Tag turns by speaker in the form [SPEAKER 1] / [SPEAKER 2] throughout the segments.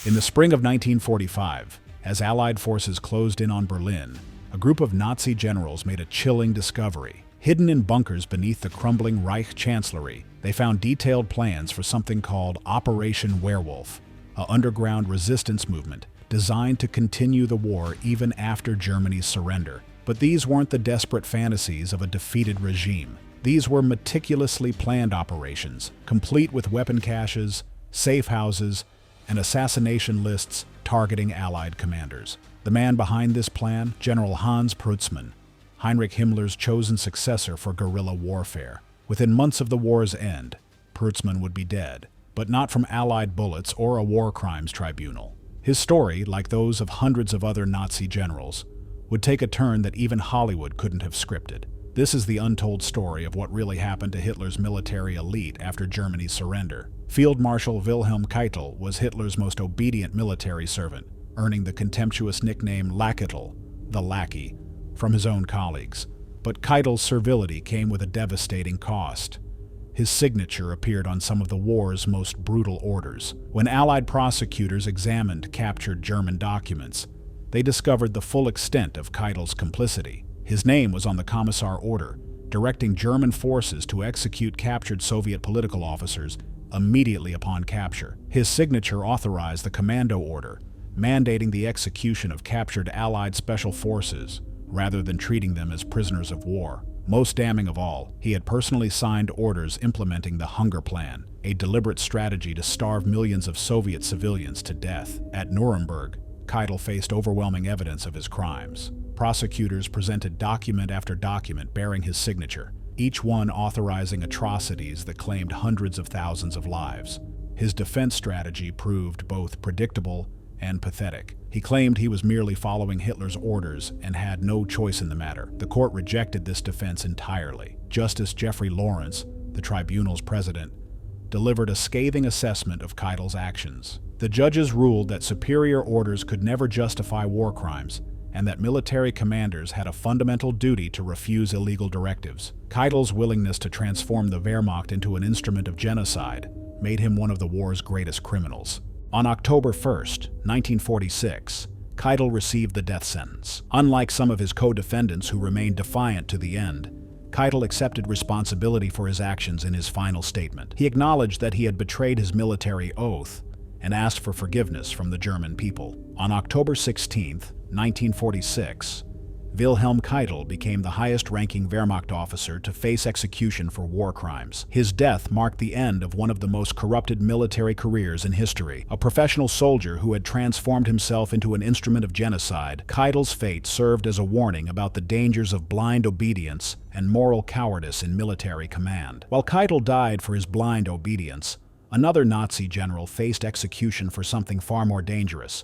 [SPEAKER 1] In the spring of 1945, as Allied forces closed in on Berlin, a group of Nazi generals made a chilling discovery. Hidden in bunkers beneath the crumbling Reich Chancellery, they found detailed plans for something called Operation Werewolf, an underground resistance movement designed to continue the war even after Germany's surrender. But these weren't the desperate fantasies of a defeated regime. These were meticulously planned operations, complete with weapon caches, safe houses, and assassination lists targeting Allied commanders. The man behind this plan, General Hans Prützmann, Heinrich Himmler's chosen successor for guerrilla warfare. Within months of the war's end, Prützmann would be dead, but not from Allied bullets or a war crimes tribunal. His story, like those of hundreds of other Nazi generals, would take a turn that even Hollywood couldn't have scripted. This is the untold story of what really happened to Hitler's military elite after Germany's surrender. Field Marshal Wilhelm Keitel was Hitler's most obedient military servant, earning the contemptuous nickname Lacketel, the lackey, from his own colleagues. But Keitel's servility came with a devastating cost. His signature appeared on some of the war's most brutal orders. When Allied prosecutors examined captured German documents, they discovered the full extent of Keitel's complicity. His name was on the Commissar order, directing German forces to execute captured Soviet political officers immediately upon capture. His signature authorized the Commando order, mandating the execution of captured Allied special forces rather than treating them as prisoners of war. Most damning of all, he had personally signed orders implementing the Hunger Plan, a deliberate strategy to starve millions of Soviet civilians to death. At Nuremberg, Keitel faced overwhelming evidence of his crimes. Prosecutors presented document after document bearing his signature, each one authorizing atrocities that claimed hundreds of thousands of lives. His defense strategy proved both predictable and pathetic. He claimed he was merely following Hitler's orders and had no choice in the matter. The court rejected this defense entirely. Justice Jeffrey Lawrence, the tribunal's president, delivered a scathing assessment of Keitel's actions. The judges ruled that superior orders could never justify war crimes, and that military commanders had a fundamental duty to refuse illegal directives. Keitel's willingness to transform the Wehrmacht into an instrument of genocide made him one of the war's greatest criminals. On October 1st, 1946, Keitel received the death sentence. Unlike some of his co-defendants who remained defiant to the end, Keitel accepted responsibility for his actions in his final statement. He acknowledged that he had betrayed his military oath and asked for forgiveness from the German people. On October 16, 1946, Wilhelm Keitel became the highest-ranking Wehrmacht officer to face execution for war crimes. His death marked the end of one of the most corrupted military careers in history. A professional soldier who had transformed himself into an instrument of genocide, Keitel's fate served as a warning about the dangers of blind obedience and moral cowardice in military command. While Keitel died for his blind obedience, another Nazi general faced execution for something far more dangerous: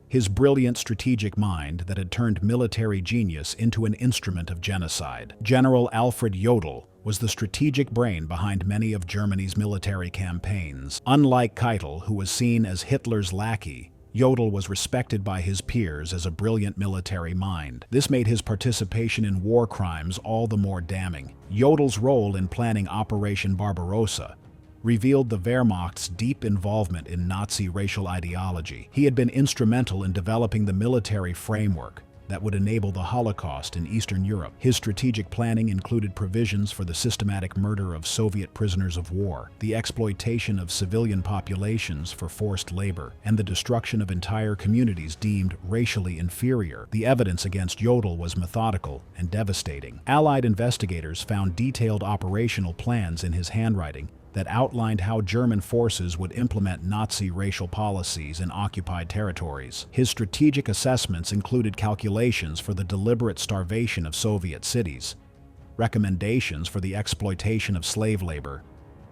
[SPEAKER 1] his brilliant strategic mind that had turned military genius into an instrument of genocide. General Alfred Jodl was the strategic brain behind many of Germany's military campaigns. Unlike Keitel, who was seen as Hitler's lackey, Jodl was respected by his peers as a brilliant military mind. This made his participation in war crimes all the more damning. Jodl's role in planning Operation Barbarossa revealed the Wehrmacht's deep involvement in Nazi racial ideology. He had been instrumental in developing the military framework that would enable the Holocaust in Eastern Europe. His strategic planning included provisions for the systematic murder of Soviet prisoners of war, the exploitation of civilian populations for forced labor, and the destruction of entire communities deemed racially inferior. The evidence against Jodl was methodical and devastating. Allied investigators found detailed operational plans in his handwriting that outlined how German forces would implement Nazi racial policies in occupied territories. His strategic assessments included calculations for the deliberate starvation of Soviet cities, recommendations for the exploitation of slave labor,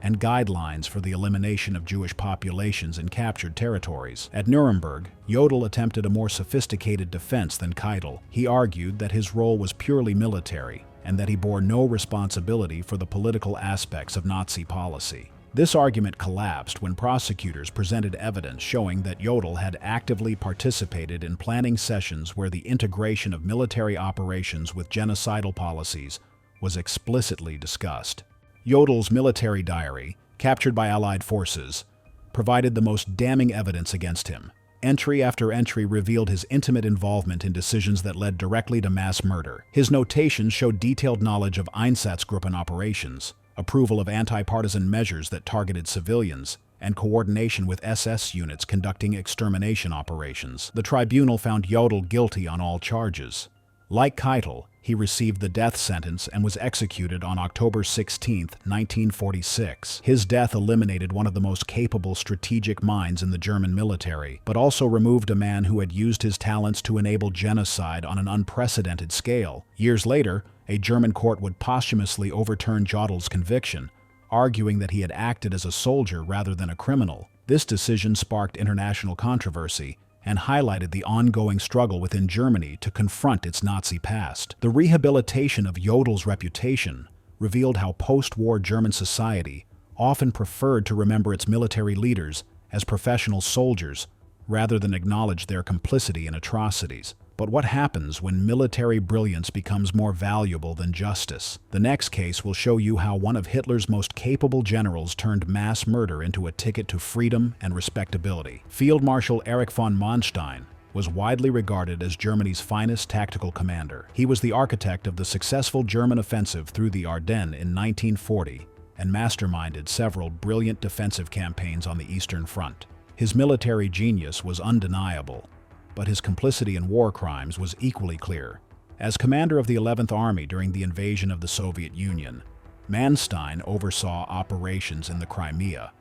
[SPEAKER 1] and guidelines for the elimination of Jewish populations in captured territories. At Nuremberg, Jodl attempted a more sophisticated defense than Keitel. He argued that his role was purely military, and that he bore no responsibility for the political aspects of Nazi policy. This argument collapsed when prosecutors presented evidence showing that Jodl had actively participated in planning sessions where the integration of military operations with genocidal policies was explicitly discussed. Jodl's military diary, captured by Allied forces, provided the most damning evidence against him. Entry after entry revealed his intimate involvement in decisions that led directly to mass murder. His notations showed detailed knowledge of Einsatzgruppen operations, approval of anti-partisan measures that targeted civilians, and coordination with SS units conducting extermination operations. The tribunal found Jodl guilty on all charges. Like Keitel, he received the death sentence and was executed on October 16, 1946. His death eliminated one of the most capable strategic minds in the German military, but also removed a man who had used his talents to enable genocide on an unprecedented scale. Years later, a German court would posthumously overturn Jodl's conviction, arguing that he had acted as a soldier rather than a criminal. This decision sparked international controversy and highlighted the ongoing struggle within Germany to confront its Nazi past. The rehabilitation of Jodl's reputation revealed how post-war German society often preferred to remember its military leaders as professional soldiers rather than acknowledge their complicity in atrocities. But what happens when military brilliance becomes more valuable than justice? The next case will show you how one of Hitler's most capable generals turned mass murder into a ticket to freedom and respectability. Field Marshal Erich von Manstein was widely regarded as Germany's finest tactical commander. He was the architect of the successful German offensive through the Ardennes in 1940 and masterminded several brilliant defensive campaigns on the Eastern Front. His military genius was undeniable, but his complicity in war crimes was equally clear. As commander of the 11th Army during the invasion of the Soviet Union, Manstein oversaw operations in the Crimea,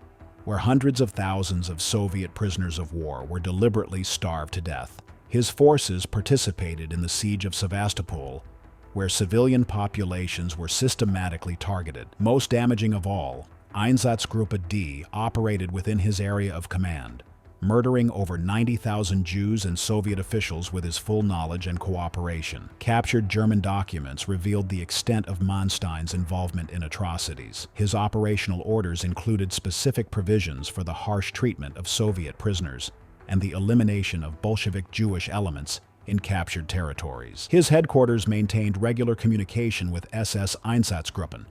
[SPEAKER 1] where hundreds of thousands of Soviet prisoners of war were deliberately starved to death. His forces participated in the siege of Sevastopol, where civilian populations were systematically targeted. Most damaging of all, Einsatzgruppe D operated within his area of command, murdering over 90,000 Jews and Soviet officials with his full knowledge and cooperation. Captured German documents revealed the extent of Manstein's involvement in atrocities. His operational orders included specific provisions for the harsh treatment of Soviet prisoners and the elimination of Bolshevik Jewish elements in captured territories. His headquarters maintained regular communication with SS Einsatzgruppen,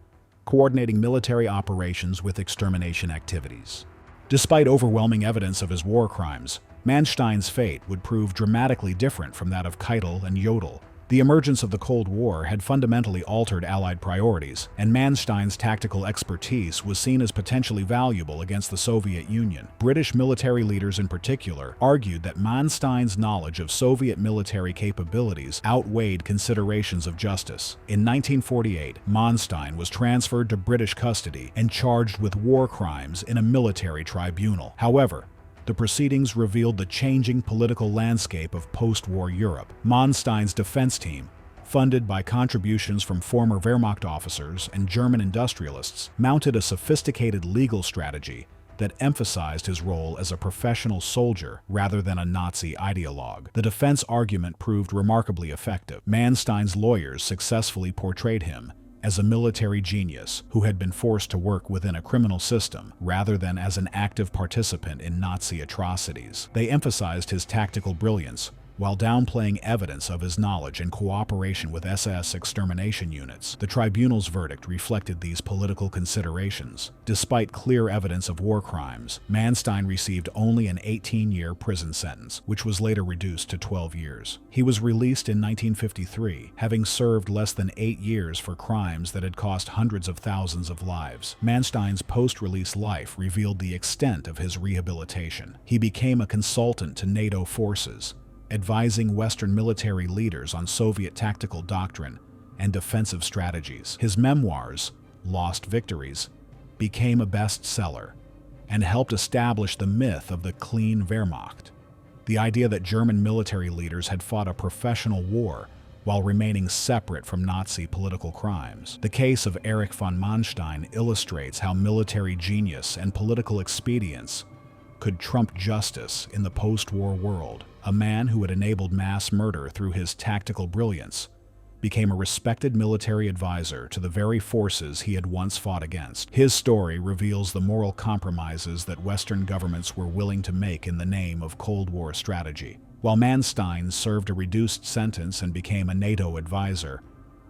[SPEAKER 1] coordinating military operations with extermination activities. Despite overwhelming evidence of his war crimes, Manstein's fate would prove dramatically different from that of Keitel and Jodl. The emergence of the Cold War had fundamentally altered Allied priorities, and Manstein's tactical expertise was seen as potentially valuable against the Soviet Union. British military leaders in particular argued that Manstein's knowledge of Soviet military capabilities outweighed considerations of justice. In 1948, Manstein was transferred to British custody and charged with war crimes in a military tribunal. However, the proceedings revealed the changing political landscape of post-war Europe. Manstein's defense team, funded by contributions from former Wehrmacht officers and German industrialists, mounted a sophisticated legal strategy that emphasized his role as a professional soldier rather than a Nazi ideologue. The defense argument proved remarkably effective. Manstein's lawyers successfully portrayed him as a military genius who had been forced to work within a criminal system rather than as an active participant in Nazi atrocities. They emphasized his tactical brilliance while downplaying evidence of his knowledge and cooperation with SS extermination units. The tribunal's verdict reflected these political considerations. Despite clear evidence of war crimes, Manstein received only an 18-year prison sentence, which was later reduced to 12 years. He was released in 1953, having served less than 8 years for crimes that had cost hundreds of thousands of lives. Manstein's post-release life revealed the extent of his rehabilitation. He became a consultant to NATO forces, advising Western military leaders on Soviet tactical doctrine and defensive strategies. His memoirs, Lost Victories, became a bestseller and helped establish the myth of the clean Wehrmacht, the idea that German military leaders had fought a professional war while remaining separate from Nazi political crimes. The case of Erich von Manstein illustrates how military genius and political expedience could trump justice in the post-war world. A man who had enabled mass murder through his tactical brilliance became a respected military advisor to the very forces he had once fought against. His story reveals the moral compromises that Western governments were willing to make in the name of Cold War strategy. While Manstein served a reduced sentence and became a NATO advisor,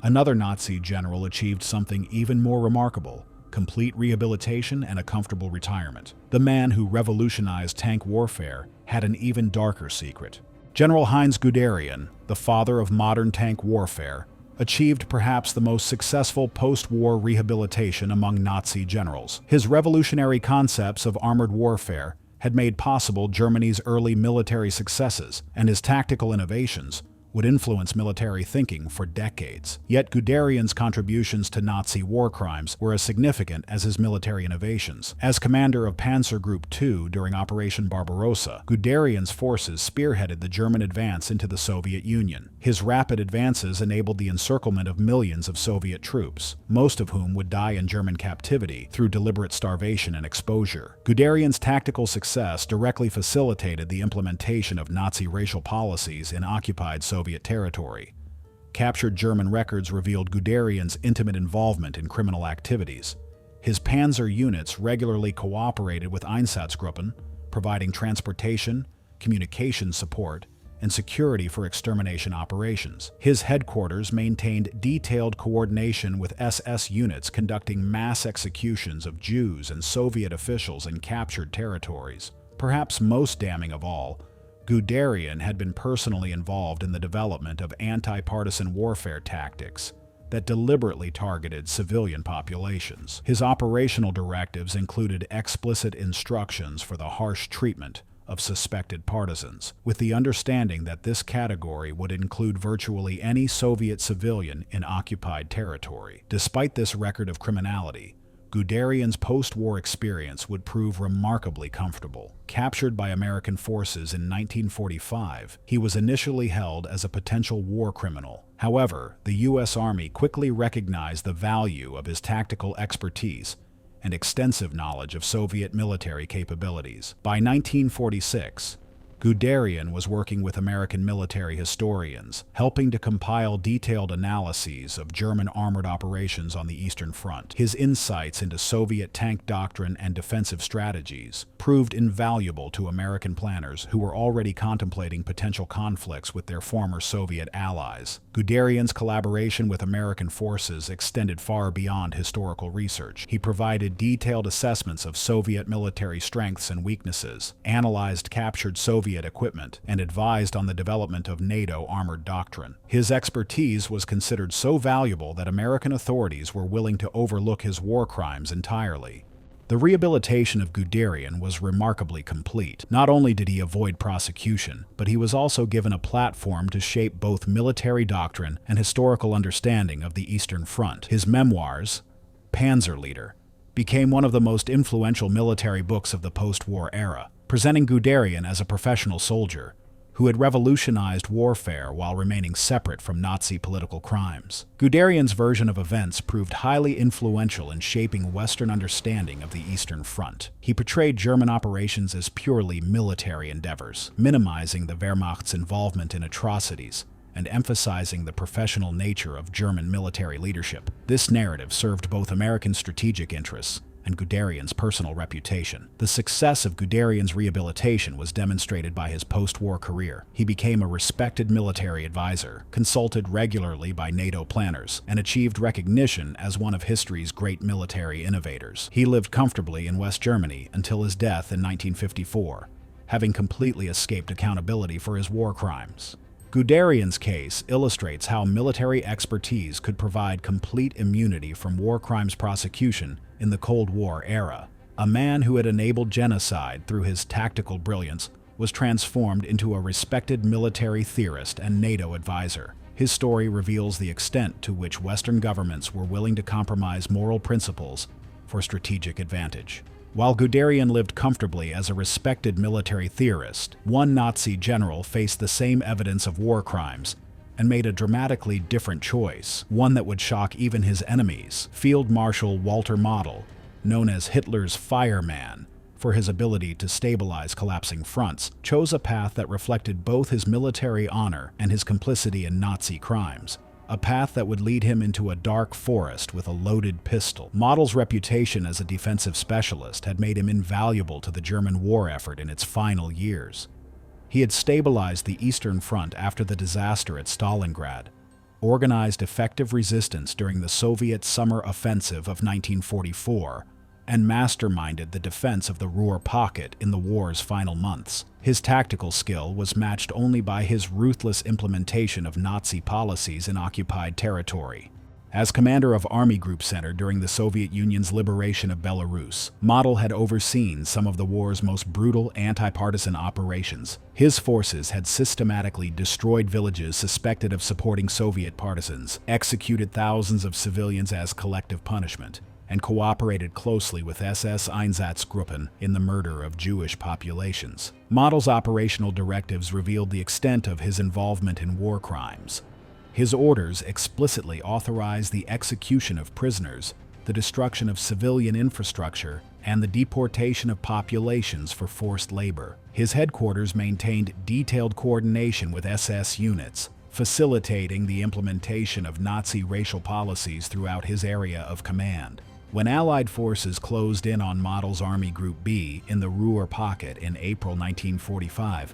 [SPEAKER 1] another Nazi general achieved something even more remarkable. complete rehabilitation, and a comfortable retirement. The man who revolutionized tank warfare had an even darker secret. General Heinz Guderian, the father of modern tank warfare, achieved perhaps the most successful post-war rehabilitation among Nazi generals. His revolutionary concepts of armored warfare had made possible Germany's early military successes, and his tactical innovations would influence military thinking for decades. Yet Guderian's contributions to Nazi war crimes were as significant as his military innovations. As commander of Panzer Group II during Operation Barbarossa, Guderian's forces spearheaded the German advance into the Soviet Union. His rapid advances enabled the encirclement of millions of Soviet troops, most of whom would die in German captivity through deliberate starvation and exposure. Guderian's tactical success directly facilitated the implementation of Nazi racial policies in occupied Soviet territory. Captured German records revealed Guderian's intimate involvement in criminal activities. His panzer units regularly cooperated with Einsatzgruppen, providing transportation, communication support, and security for extermination operations. His headquarters maintained detailed coordination with SS units conducting mass executions of Jews and Soviet officials in captured territories. Perhaps most damning of all, Guderian had been personally involved in the development of anti-partisan warfare tactics that deliberately targeted civilian populations. His operational directives included explicit instructions for the harsh treatment of suspected partisans, with the understanding that this category would include virtually any Soviet civilian in occupied territory. Despite this record of criminality, Guderian's post-war experience would prove remarkably comfortable. Captured by American forces in 1945, he was initially held as a potential war criminal. However, the U.S. Army quickly recognized the value of his tactical expertise and extensive knowledge of Soviet military capabilities. By 1946, Guderian was working with American military historians, helping to compile detailed analyses of German armored operations on the Eastern Front. His insights into Soviet tank doctrine and defensive strategies proved invaluable to American planners who were already contemplating potential conflicts with their former Soviet allies. Guderian's collaboration with American forces extended far beyond historical research. He provided detailed assessments of Soviet military strengths and weaknesses, analyzed captured Soviet equipment, and advised on the development of NATO armored doctrine. His expertise was considered so valuable that American authorities were willing to overlook his war crimes entirely. The rehabilitation of Guderian was remarkably complete. Not only did he avoid prosecution, but he was also given a platform to shape both military doctrine and historical understanding of the Eastern Front. His memoirs, Panzer Leader, became one of the most influential military books of the post-war era, presenting Guderian as a professional soldier who had revolutionized warfare while remaining separate from Nazi political crimes. Guderian's version of events proved highly influential in shaping Western understanding of the Eastern Front. He portrayed German operations as purely military endeavors, minimizing the Wehrmacht's involvement in atrocities and emphasizing the professional nature of German military leadership. This narrative served both American strategic interests and Guderian's personal reputation. The success of Guderian's rehabilitation was demonstrated by his post-war career. He became a respected military advisor, consulted regularly by NATO planners, and achieved recognition as one of history's great military innovators. He lived comfortably in West Germany until his death in 1954, having completely escaped accountability for his war crimes. Guderian's case illustrates how military expertise could provide complete immunity from war crimes prosecution in the Cold War era. A man who had enabled genocide through his tactical brilliance was transformed into a respected military theorist and NATO advisor. His story reveals the extent to which Western governments were willing to compromise moral principles for strategic advantage. While Guderian lived comfortably as a respected military theorist, one Nazi general faced the same evidence of war crimes and made a dramatically different choice, one that would shock even his enemies. Field Marshal Walter Model, known as Hitler's fireman for his ability to stabilize collapsing fronts, chose a path that reflected both his military honor and his complicity in Nazi crimes. A path that would lead him into a dark forest with a loaded pistol. Model's reputation as a defensive specialist had made him invaluable to the German war effort in its final years. He had stabilized the Eastern Front after the disaster at Stalingrad, organized effective resistance during the Soviet summer offensive of 1944, and masterminded the defense of the Ruhr Pocket in the war's final months. His tactical skill was matched only by his ruthless implementation of Nazi policies in occupied territory. As commander of Army Group Center during the Soviet Union's liberation of Belarus, Jodl had overseen some of the war's most brutal anti-partisan operations. His forces had systematically destroyed villages suspected of supporting Soviet partisans, executed thousands of civilians as collective punishment, and cooperated closely with SS Einsatzgruppen in the murder of Jewish populations. Jodl's operational directives revealed the extent of his involvement in war crimes. His orders explicitly authorized the execution of prisoners, the destruction of civilian infrastructure, and the deportation of populations for forced labor. His headquarters maintained detailed coordination with SS units, facilitating the implementation of Nazi racial policies throughout his area of command. When Allied forces closed in on Jodl's Army Group B in the Ruhr Pocket in April 1945,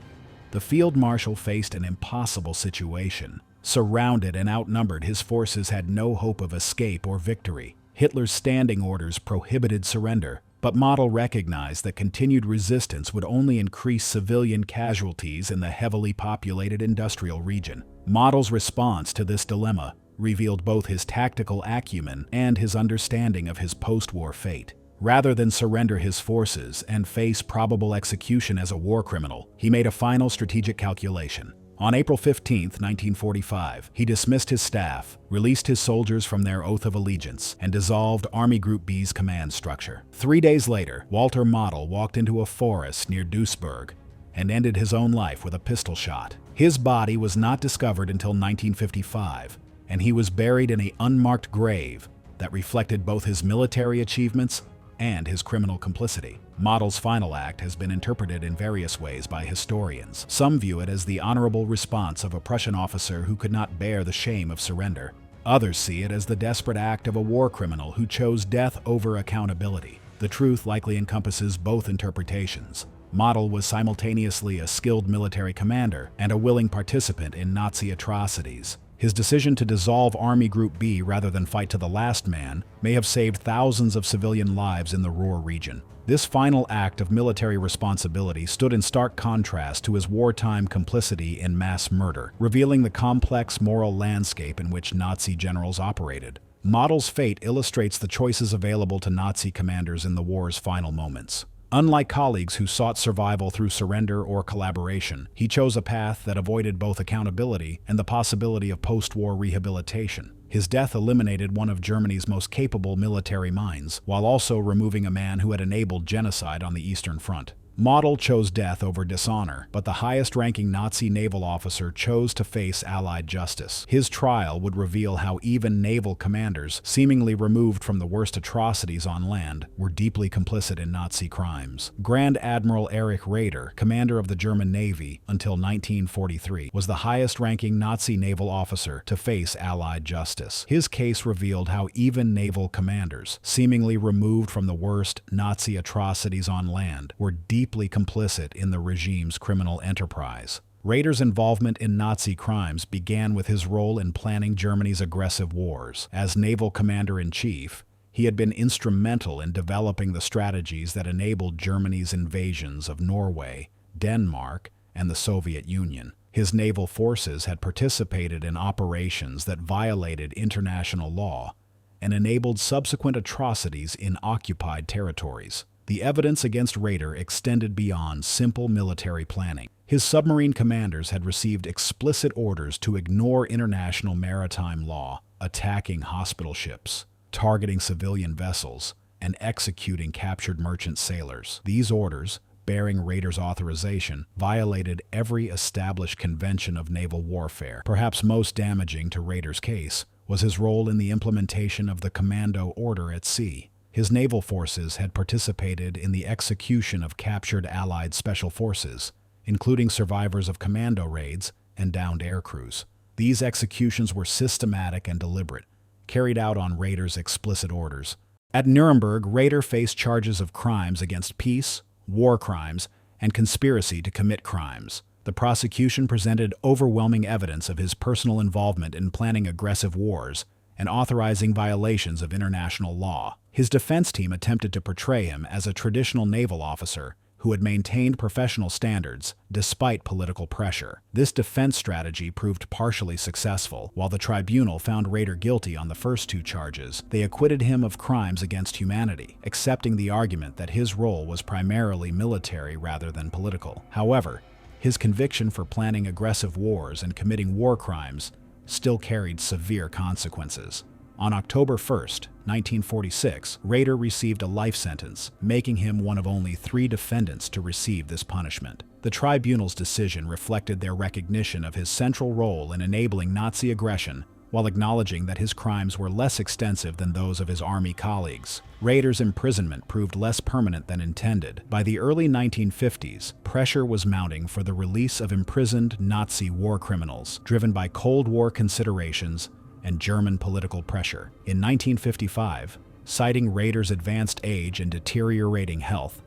[SPEAKER 1] the field marshal faced an impossible situation. Surrounded and outnumbered, his forces had no hope of escape or victory. Hitler's standing orders prohibited surrender, but Jodl recognized that continued resistance would only increase civilian casualties in the heavily populated industrial region. Jodl's response to this dilemma revealed both his tactical acumen and his understanding of his post-war fate. Rather than surrender his forces and face probable execution as a war criminal, he made a final strategic calculation. On April 15, 1945, he dismissed his staff, released his soldiers from their oath of allegiance, and dissolved Army Group B's command structure. 3 days later, Walter Jodl walked into a forest near Duisburg and ended his own life with a pistol shot. His body was not discovered until 1955, and he was buried in an unmarked grave that reflected both his military achievements and his criminal complicity. Jodl's final act has been interpreted in various ways by historians. Some view it as the honorable response of a Prussian officer who could not bear the shame of surrender. Others see it as the desperate act of a war criminal who chose death over accountability. The truth likely encompasses both interpretations. Jodl was simultaneously a skilled military commander and a willing participant in Nazi atrocities. His decision to dissolve Army Group B rather than fight to the last man may have saved thousands of civilian lives in the Ruhr region. This final act of military responsibility stood in stark contrast to his wartime complicity in mass murder, revealing the complex moral landscape in which Nazi generals operated. Jodl's fate illustrates the choices available to Nazi commanders in the war's final moments. Unlike colleagues who sought survival through surrender or collaboration, he chose a path that avoided both accountability and the possibility of post-war rehabilitation. His death eliminated one of Germany's most capable military minds, while also removing a man who had enabled genocide on the Eastern Front. Jodl chose death over dishonor, but the highest-ranking Nazi naval officer chose to face Allied justice. His trial would reveal how even naval commanders, seemingly removed from the worst atrocities on land, were deeply complicit in Nazi crimes. Grand Admiral Erich Raeder, commander of the German Navy until 1943, was the highest-ranking Nazi naval officer to face Allied justice. His case revealed how even naval commanders, seemingly removed from the worst Nazi atrocities on land, were deeply complicit in the regime's criminal enterprise. Raeder's involvement in Nazi crimes began with his role in planning Germany's aggressive wars. As naval commander-in-chief, he had been instrumental in developing the strategies that enabled Germany's invasions of Norway, Denmark, and the Soviet Union. His naval forces had participated in operations that violated international law and enabled subsequent atrocities in occupied territories. The evidence against Raeder extended beyond simple military planning. His submarine commanders had received explicit orders to ignore international maritime law, attacking hospital ships, targeting civilian vessels, and executing captured merchant sailors. These orders, bearing Raeder's authorization, violated every established convention of naval warfare. Perhaps most damaging to Raeder's case was his role in the implementation of the Commando Order at sea. His naval forces had participated in the execution of captured Allied special forces, including survivors of commando raids and downed air crews. These executions were systematic and deliberate, carried out on Raeder's explicit orders. At Nuremberg, Raeder faced charges of crimes against peace, war crimes, and conspiracy to commit crimes. The prosecution presented overwhelming evidence of his personal involvement in planning aggressive wars and authorizing violations of international law. His defense team attempted to portray him as a traditional naval officer who had maintained professional standards despite political pressure. This defense strategy proved partially successful. While the tribunal found Raeder guilty on the first two charges, they acquitted him of crimes against humanity, accepting the argument that his role was primarily military rather than political. However, his conviction for planning aggressive wars and committing war crimes still carried severe consequences. On October 1, 1946, Raeder received a life sentence, making him one of only 3 defendants to receive this punishment. The tribunal's decision reflected their recognition of his central role in enabling Nazi aggression, while acknowledging that his crimes were less extensive than those of his army colleagues. Raeder's imprisonment proved less permanent than intended. By the early 1950s, pressure was mounting for the release of imprisoned Nazi war criminals, driven by Cold War considerations and German political pressure. In 1955, citing Raeder's advanced age and deteriorating health,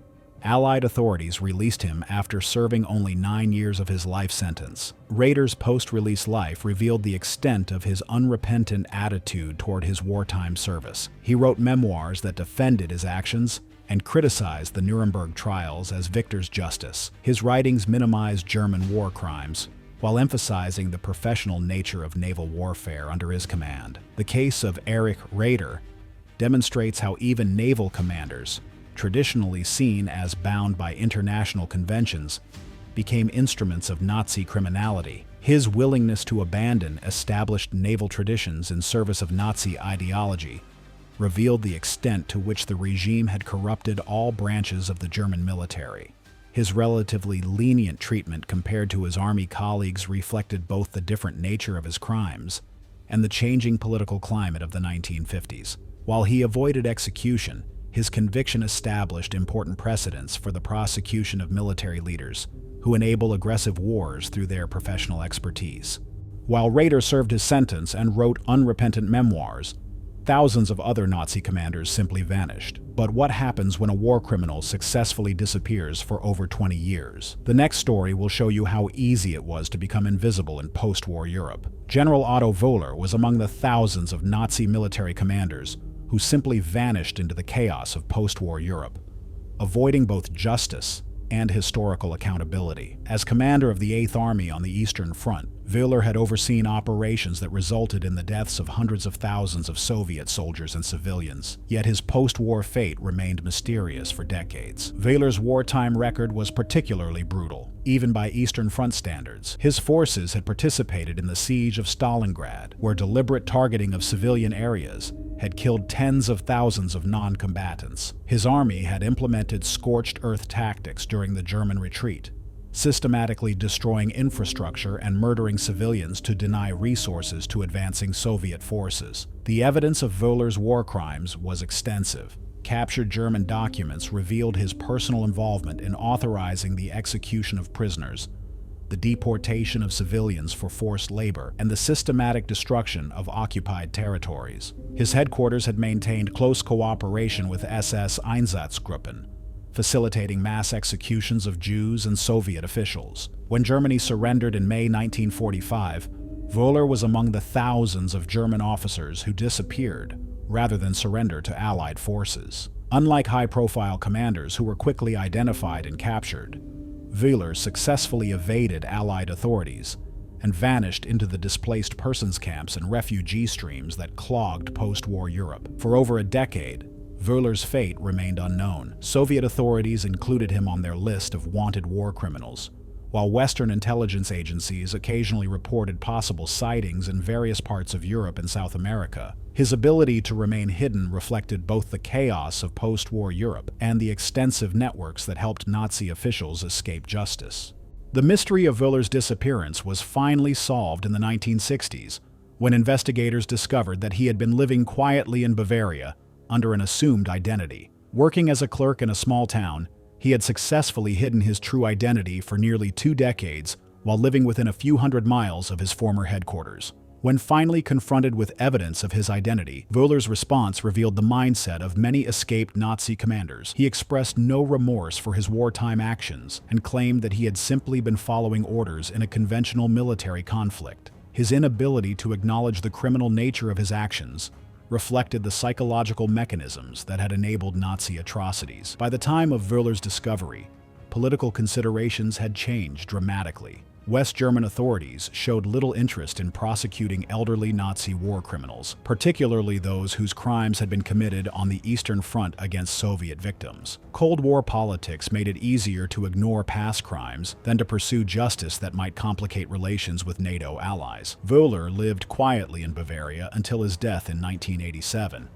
[SPEAKER 1] Allied authorities released him after serving only 9 years of his life sentence. Raeder's post-release life revealed the extent of his unrepentant attitude toward his wartime service. He wrote memoirs that defended his actions and criticized the Nuremberg trials as victor's justice. His writings minimized German war crimes, while emphasizing the professional nature of naval warfare under his command. The case of Erich Raeder demonstrates how even naval commanders, traditionally seen as bound by international conventions, became instruments of Nazi criminality. His willingness to abandon established naval traditions in service of Nazi ideology revealed the extent to which the regime had corrupted all branches of the German military. His relatively lenient treatment compared to his army colleagues reflected both the different nature of his crimes and the changing political climate of the 1950s. While he avoided execution, his conviction established important precedents for the prosecution of military leaders who enable aggressive wars through their professional expertise. While Raeder served his sentence and wrote unrepentant memoirs, thousands of other Nazi commanders simply vanished. But what happens when a war criminal successfully disappears for over 20 years? The next story will show you how easy it was to become invisible in post-war Europe. General Otto Wohler was among the thousands of Nazi military commanders who simply vanished into the chaos of post-war Europe, avoiding both justice and historical accountability. As commander of the 8th Army on the Eastern Front, Wohler had overseen operations that resulted in the deaths of hundreds of thousands of Soviet soldiers and civilians. Yet his post-war fate remained mysterious for decades. Wohler's wartime record was particularly brutal, even by Eastern Front standards. His forces had participated in the siege of Stalingrad, where deliberate targeting of civilian areas had killed tens of thousands of non-combatants. His army had implemented scorched earth tactics during the German retreat, systematically destroying infrastructure and murdering civilians to deny resources to advancing Soviet forces. The evidence of Wohler's war crimes was extensive. Captured German documents revealed his personal involvement in authorizing the execution of prisoners, the deportation of civilians for forced labor, and the systematic destruction of occupied territories. His headquarters had maintained close cooperation with SS Einsatzgruppen, facilitating mass executions of Jews and Soviet officials. When Germany surrendered in May 1945, Wohler was among the thousands of German officers who disappeared rather than surrender to Allied forces. Unlike high-profile commanders who were quickly identified and captured, Wohler successfully evaded Allied authorities and vanished into the displaced persons camps and refugee streams that clogged post-war Europe. For over a decade, Wohler's fate remained unknown. Soviet authorities included him on their list of wanted war criminals, while Western intelligence agencies occasionally reported possible sightings in various parts of Europe and South America. His ability to remain hidden reflected both the chaos of post-war Europe and the extensive networks that helped Nazi officials escape justice. The mystery of Wohler's disappearance was finally solved in the 1960s, when investigators discovered that he had been living quietly in Bavaria under an assumed identity. Working as a clerk in a small town, he had successfully hidden his true identity for nearly 2 decades while living within a few hundred miles of his former headquarters. When finally confronted with evidence of his identity, Wohler's response revealed the mindset of many escaped Nazi commanders. He expressed no remorse for his wartime actions and claimed that he had simply been following orders in a conventional military conflict. His inability to acknowledge the criminal nature of his actions reflected the psychological mechanisms that had enabled Nazi atrocities. By the time of Wohler's discovery, political considerations had changed dramatically. West German authorities showed little interest in prosecuting elderly Nazi war criminals, particularly those whose crimes had been committed on the Eastern Front against Soviet victims. Cold War politics made it easier to ignore past crimes than to pursue justice that might complicate relations with NATO allies. Wohler lived quietly in Bavaria until his death in 1987.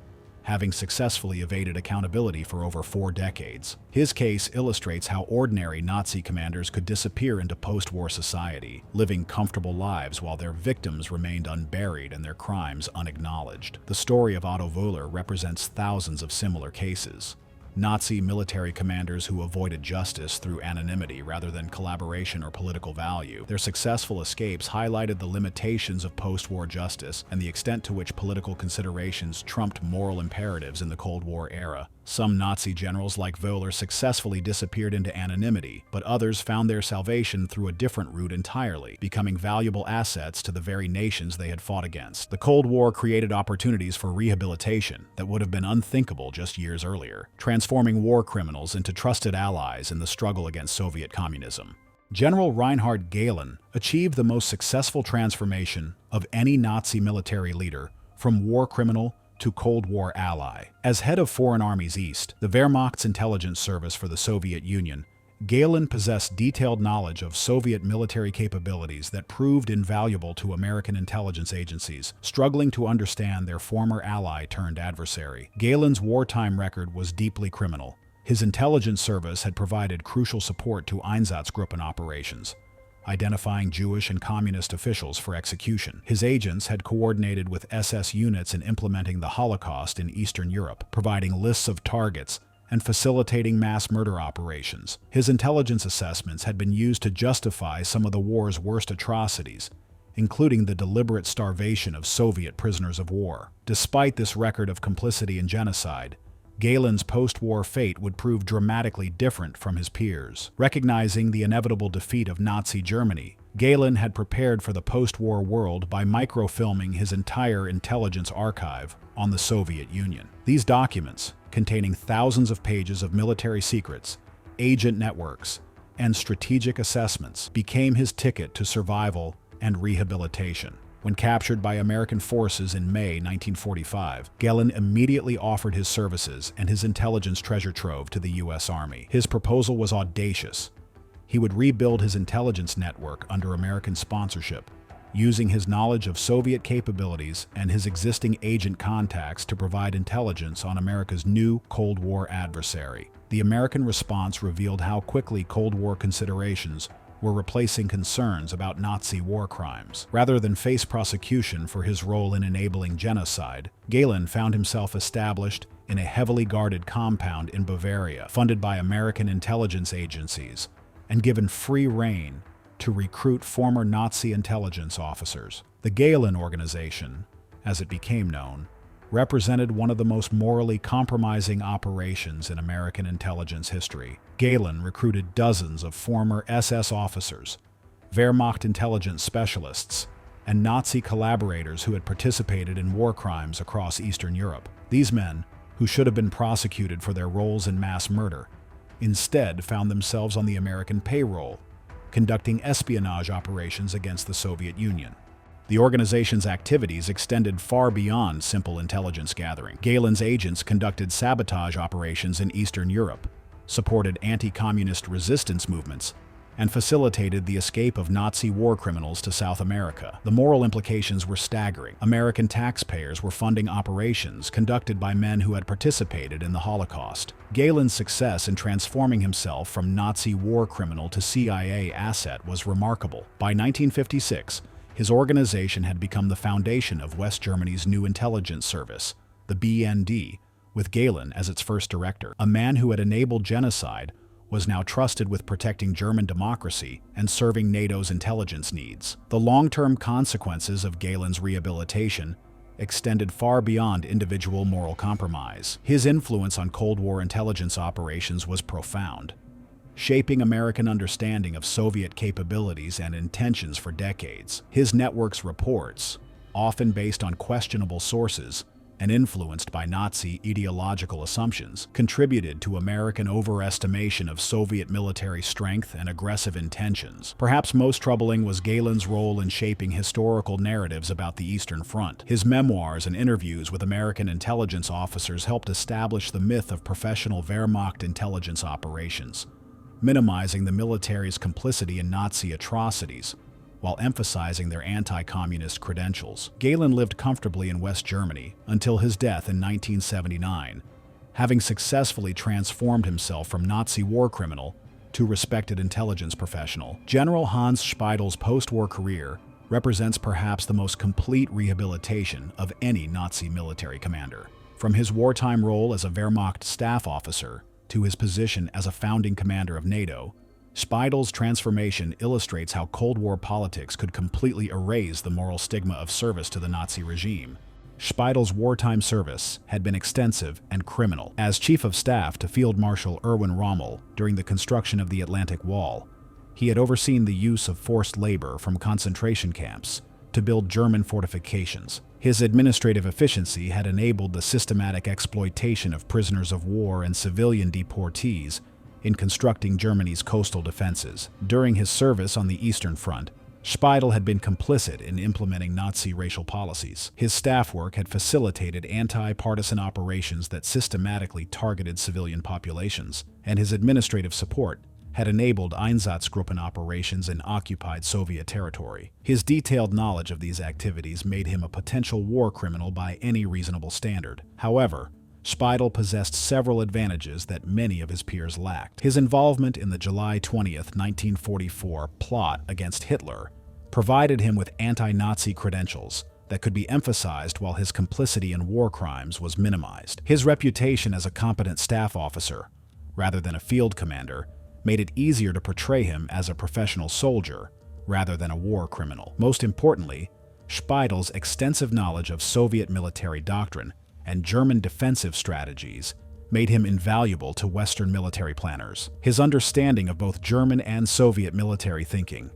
[SPEAKER 1] Having successfully evaded accountability for over 4 decades. His case illustrates how ordinary Nazi commanders could disappear into post-war society, living comfortable lives while their victims remained unburied and their crimes unacknowledged. The story of Otto Wohler represents thousands of similar cases. Nazi military commanders who avoided justice through anonymity rather than collaboration or political value. Their successful escapes highlighted the limitations of post-war justice and the extent to which political considerations trumped moral imperatives in the Cold War era. Some Nazi generals like Wohler successfully disappeared into anonymity, but others found their salvation through a different route entirely, becoming valuable assets to the very nations they had fought against. The Cold War created opportunities for rehabilitation that would have been unthinkable just years earlier, transforming war criminals into trusted allies in the struggle against Soviet communism. General Reinhard Gehlen achieved the most successful transformation of any Nazi military leader from war criminal to Cold War ally. As head of Foreign Armies East, the Wehrmacht's intelligence service for the Soviet Union, Gehlen possessed detailed knowledge of Soviet military capabilities that proved invaluable to American intelligence agencies, struggling to understand their former ally turned adversary. Gehlen's wartime record was deeply criminal. His intelligence service had provided crucial support to Einsatzgruppen operations, identifying Jewish and communist officials for execution. His agents had coordinated with SS units in implementing the Holocaust in Eastern Europe, providing lists of targets and facilitating mass murder operations. His intelligence assessments had been used to justify some of the war's worst atrocities, including the deliberate starvation of Soviet prisoners of war. Despite this record of complicity in genocide, Gehlen's post-war fate would prove dramatically different from his peers. Recognizing the inevitable defeat of Nazi Germany, Gehlen had prepared for the post-war world by microfilming his entire intelligence archive on the Soviet Union. These documents, containing thousands of pages of military secrets, agent networks, and strategic assessments, became his ticket to survival and rehabilitation. When captured by American forces in May 1945, Gehlen immediately offered his services and his intelligence treasure trove to the U.S. Army. His proposal was audacious. He would rebuild his intelligence network under American sponsorship, using his knowledge of Soviet capabilities and his existing agent contacts to provide intelligence on America's new Cold War adversary. The American response revealed how quickly Cold War considerations were replacing concerns about Nazi war crimes. Rather than face prosecution for his role in enabling genocide, Gehlen found himself established in a heavily guarded compound in Bavaria, funded by American intelligence agencies, and given free rein to recruit former Nazi intelligence officers. The Gehlen Organization, as it became known, represented one of the most morally compromising operations in American intelligence history. Gehlen recruited dozens of former SS officers, Wehrmacht intelligence specialists, and Nazi collaborators who had participated in war crimes across Eastern Europe. These men, who should have been prosecuted for their roles in mass murder, instead found themselves on the American payroll, conducting espionage operations against the Soviet Union. The organization's activities extended far beyond simple intelligence gathering. Gehlen's agents conducted sabotage operations in Eastern Europe, supported anti-communist resistance movements, and facilitated the escape of Nazi war criminals to South America. The moral implications were staggering. American taxpayers were funding operations conducted by men who had participated in the Holocaust. Gehlen's success in transforming himself from Nazi war criminal to CIA asset was remarkable. By 1956, his organization had become the foundation of West Germany's new intelligence service, the BND, with Gehlen as its first director. A man who had enabled genocide was now trusted with protecting German democracy and serving NATO's intelligence needs. The long-term consequences of Gehlen's rehabilitation extended far beyond individual moral compromise. His influence on Cold War intelligence operations was profound, shaping American understanding of Soviet capabilities and intentions for decades. His network's reports, often based on questionable sources and influenced by Nazi ideological assumptions, contributed to American overestimation of Soviet military strength and aggressive intentions. Perhaps most troubling was Gehlen's role in shaping historical narratives about the Eastern Front. His memoirs and interviews with American intelligence officers helped establish the myth of professional Wehrmacht intelligence operations, minimizing the military's complicity in Nazi atrocities while emphasizing their anti-communist credentials. Gehlen lived comfortably in West Germany until his death in 1979, having successfully transformed himself from Nazi war criminal to respected intelligence professional. General Hans Speidel's post-war career represents perhaps the most complete rehabilitation of any Nazi military commander. From his wartime role as a Wehrmacht staff officer to his position as a founding commander of NATO, Speidel's transformation illustrates how Cold War politics could completely erase the moral stigma of service to the Nazi regime. Speidel's wartime service had been extensive and criminal. As Chief of Staff to Field Marshal Erwin Rommel during the construction of the Atlantic Wall, he had overseen the use of forced labor from concentration camps to build German fortifications. His administrative efficiency had enabled the systematic exploitation of prisoners of war and civilian deportees in constructing Germany's coastal defenses. During his service on the Eastern Front, Speidel had been complicit in implementing Nazi racial policies. His staff work had facilitated anti-partisan operations that systematically targeted civilian populations, and his administrative support had enabled Einsatzgruppen operations in occupied Soviet territory. His detailed knowledge of these activities made him a potential war criminal by any reasonable standard. However, Speidel possessed several advantages that many of his peers lacked. His involvement in the July 20th, 1944 plot against Hitler provided him with anti-Nazi credentials that could be emphasized while his complicity in war crimes was minimized. His reputation as a competent staff officer, rather than a field commander, made it easier to portray him as a professional soldier rather than a war criminal. Most importantly, Speidel's extensive knowledge of Soviet military doctrine and German defensive strategies made him invaluable to Western military planners. His understanding of both German and Soviet military thinking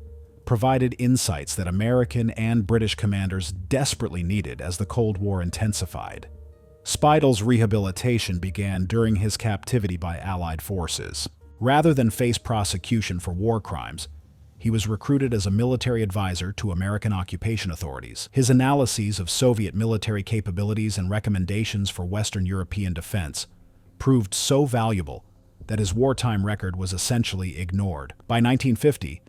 [SPEAKER 1] provided insights that American and British commanders desperately needed as the Cold War intensified. Speidel's rehabilitation began during his captivity by Allied forces. Rather than face prosecution for war crimes, he was recruited as a military advisor to American occupation authorities. His analyses of Soviet military capabilities and recommendations for Western European defense proved so valuable that his wartime record was essentially ignored. By 1950,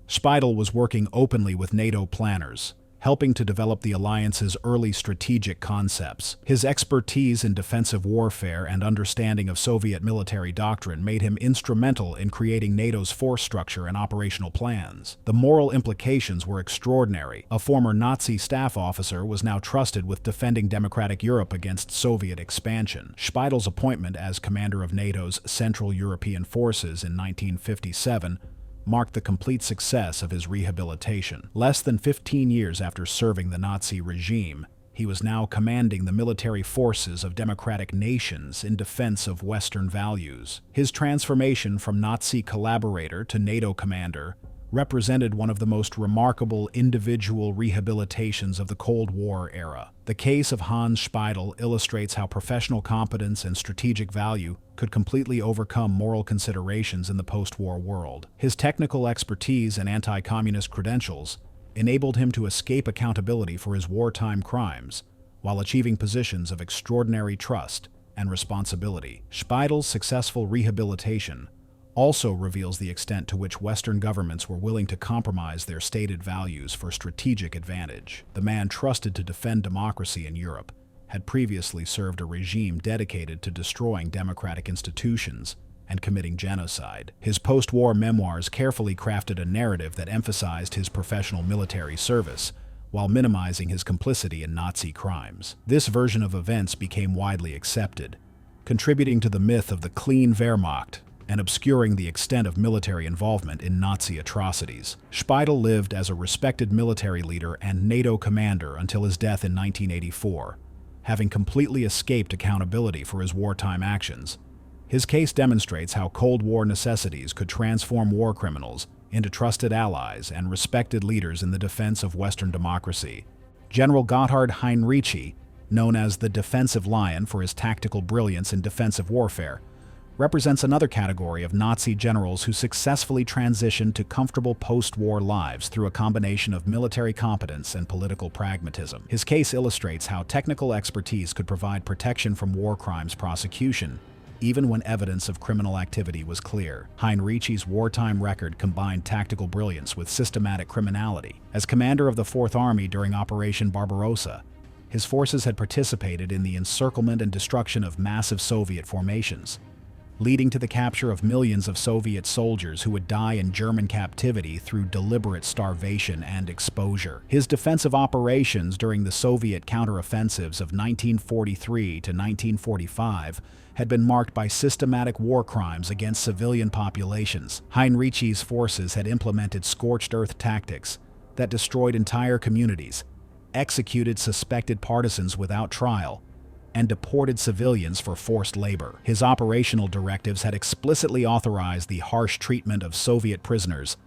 [SPEAKER 1] Speidel was working openly with NATO planners, helping to develop the alliance's early strategic concepts. His expertise in defensive warfare and understanding of Soviet military doctrine made him instrumental in creating NATO's force structure and operational plans. The moral implications were extraordinary. A former Nazi staff officer was now trusted with defending democratic Europe against Soviet expansion. Speidel's appointment as commander of NATO's Central European Forces in 1957 marked the complete success of his rehabilitation. Less than 15 years after serving the Nazi regime, he was now commanding the military forces of democratic nations in defense of Western values. His transformation from Nazi collaborator to NATO commander represented one of the most remarkable individual rehabilitations of the Cold War era. The case of Hans Speidel illustrates how professional competence and strategic value could completely overcome moral considerations in the post-war world. His technical expertise and anti-communist credentials enabled him to escape accountability for his wartime crimes while achieving positions of extraordinary trust and responsibility. Speidel's successful rehabilitation also reveals the extent to which Western governments were willing to compromise their stated values for strategic advantage. The man trusted to defend democracy in Europe had previously served a regime dedicated to destroying democratic institutions and committing genocide. His post-war memoirs carefully crafted a narrative that emphasized his professional military service while minimizing his complicity in Nazi crimes. This version of events became widely accepted, contributing to the myth of the clean Wehrmacht and obscuring the extent of military involvement in Nazi atrocities. Speidel lived as a respected military leader and NATO commander until his death in 1984, having completely escaped accountability for his wartime actions. His case demonstrates how Cold War necessities could transform war criminals into trusted allies and respected leaders in the defense of Western democracy. General Gotthard Heinrici, known as the Defensive Lion for his tactical brilliance in defensive warfare, represents another category of Nazi generals who successfully transitioned to comfortable post-war lives through a combination of military competence and political pragmatism. His case illustrates how technical expertise could provide protection from war crimes prosecution, even when evidence of criminal activity was clear. Heinrici's wartime record combined tactical brilliance with systematic criminality. As commander of the Fourth Army during Operation Barbarossa, his forces had participated in the encirclement and destruction of massive Soviet formations, leading to the capture of millions of Soviet soldiers who would die in German captivity through deliberate starvation and exposure. His defensive operations during the Soviet counteroffensives of 1943 to 1945 had been marked by systematic war crimes against civilian populations. Heinrici's forces had implemented scorched earth tactics that destroyed entire communities, executed suspected partisans without trial, and deported civilians for forced labor. His operational directives had explicitly authorized the harsh treatment of Soviet prisoners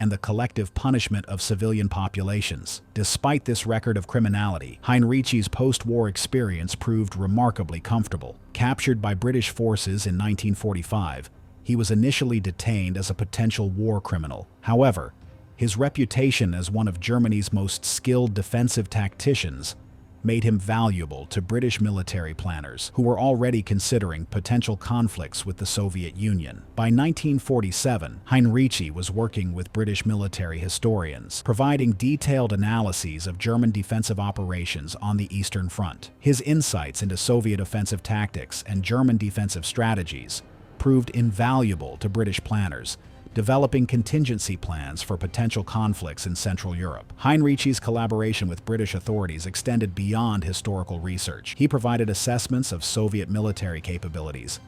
[SPEAKER 1] and the collective punishment of civilian populations. Despite this record of criminality, Heinrici's post-war experience proved remarkably comfortable. Captured by British forces in 1945, he was initially detained as a potential war criminal. However, his reputation as one of Germany's most skilled defensive tacticians made him valuable to British military planners who were already considering potential conflicts with the Soviet Union. By 1947, Heinrici was working with British military historians, providing detailed analyses of German defensive operations on the Eastern Front. His insights into Soviet offensive tactics and German defensive strategies proved invaluable to British planners, developing contingency plans for potential conflicts in Central Europe. Heinrici's collaboration with British authorities extended beyond historical research. He provided assessments of Soviet military capabilities,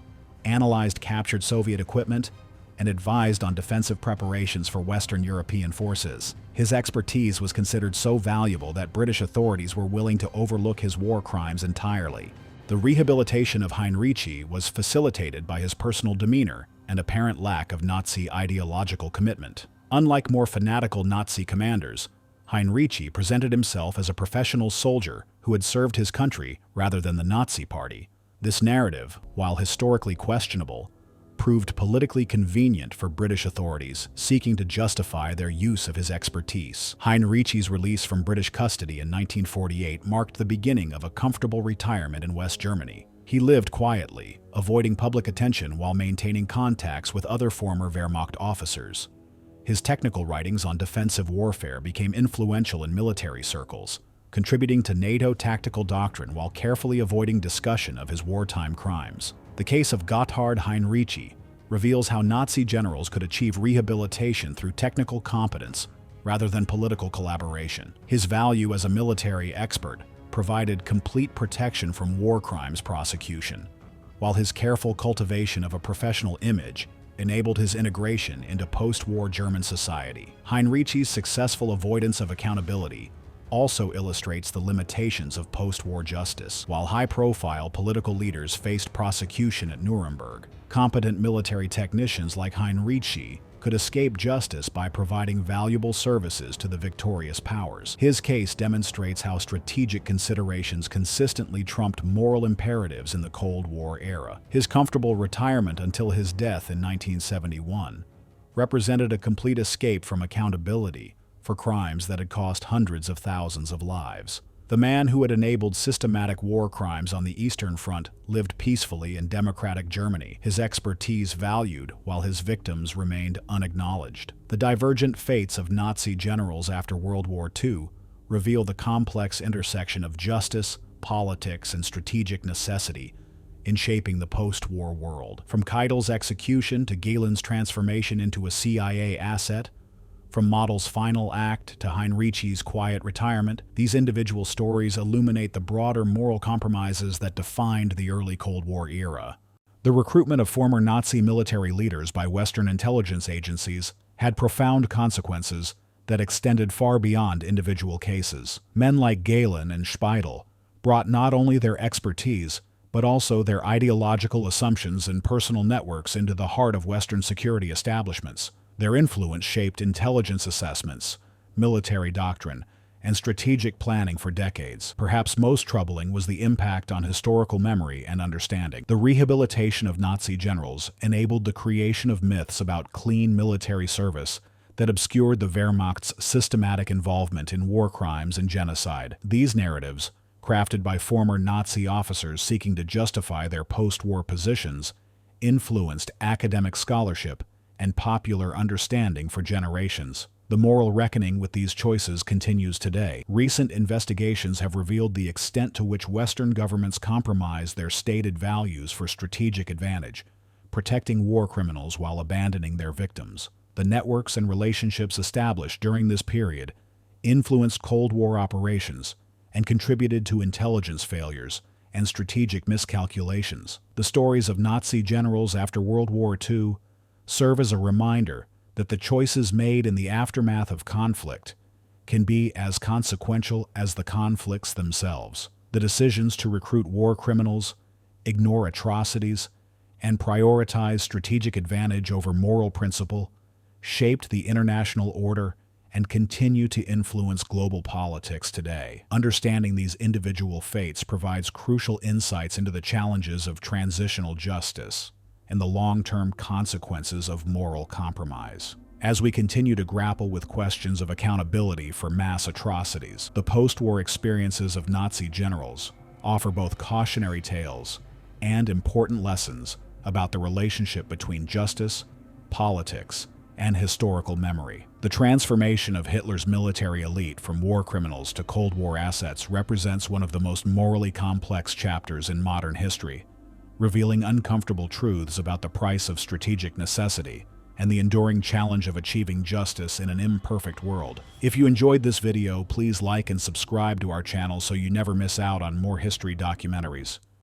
[SPEAKER 1] analyzed captured Soviet equipment, and advised on defensive preparations for Western European forces. His expertise was considered so valuable that British authorities were willing to overlook his war crimes entirely. The rehabilitation of Heinrici was facilitated by his personal demeanor and apparent lack of Nazi ideological commitment. Unlike more fanatical Nazi commanders, Heinrici presented himself as a professional soldier who had served his country rather than the Nazi Party. This narrative, while historically questionable, proved politically convenient for British authorities seeking to justify their use of his expertise. Heinrici's release from British custody in 1948 marked the beginning of a comfortable retirement in West Germany. He lived quietly, avoiding public attention while maintaining contacts with other former Wehrmacht officers. His technical writings on defensive warfare became influential in military circles, contributing to NATO tactical doctrine while carefully avoiding discussion of his wartime crimes. The case of Gotthard Heinrici reveals how Nazi generals could achieve rehabilitation through technical competence rather than political collaboration. His value as a military expert provided complete protection from war crimes prosecution, while his careful cultivation of a professional image enabled his integration into post-war German society. Heinrici's successful avoidance of accountability also illustrates the limitations of post-war justice. While high-profile political leaders faced prosecution at Nuremberg, competent military technicians like Heinrici could escape justice by providing valuable services to the victorious powers. His case demonstrates how strategic considerations consistently trumped moral imperatives in the Cold War era. His comfortable retirement until his death in 1971 represented a complete escape from accountability for crimes that had cost hundreds of thousands of lives. The man who had enabled systematic war crimes on the Eastern Front lived peacefully in democratic Germany, his expertise valued while his victims remained unacknowledged. The divergent fates of Nazi generals after World War II reveal the complex intersection of justice, politics, and strategic necessity in shaping the post-war world. From Keitel's execution to Gehlen's transformation into a CIA asset, from Model's final act to Heinrici's quiet retirement, these individual stories illuminate the broader moral compromises that defined the early Cold War era. The recruitment of former Nazi military leaders by Western intelligence agencies had profound consequences that extended far beyond individual cases. Men like Gehlen and Speidel brought not only their expertise, but also their ideological assumptions and personal networks into the heart of Western security establishments. Their influence shaped intelligence assessments, military doctrine, and strategic planning for decades. Perhaps most troubling was the impact on historical memory and understanding. The rehabilitation of Nazi generals enabled the creation of myths about clean military service that obscured the Wehrmacht's systematic involvement in war crimes and genocide. These narratives, crafted by former Nazi officers seeking to justify their post-war positions, influenced academic scholarship and popular understanding for generations. The moral reckoning with these choices continues today. Recent investigations have revealed the extent to which Western governments compromise their stated values for strategic advantage, protecting war criminals while abandoning their victims. The networks and relationships established during this period influenced Cold War operations and contributed to intelligence failures and strategic miscalculations. The stories of Nazi generals after World War II serve as a reminder that the choices made in the aftermath of conflict can be as consequential as the conflicts themselves. The decisions to recruit war criminals, ignore atrocities, and prioritize strategic advantage over moral principle shaped the international order and continue to influence global politics today. Understanding these individual fates provides crucial insights into the challenges of transitional justice and the long-term consequences of moral compromise. As we continue to grapple with questions of accountability for mass atrocities, the post-war experiences of Nazi generals offer both cautionary tales and important lessons about the relationship between justice, politics, and historical memory. The transformation of Hitler's military elite from war criminals to Cold War assets represents one of the most morally complex chapters in modern history, revealing uncomfortable truths about the price of strategic necessity and the enduring challenge of achieving justice in an imperfect world. If you enjoyed this video, please like and subscribe to our channel so you never miss out on more history documentaries.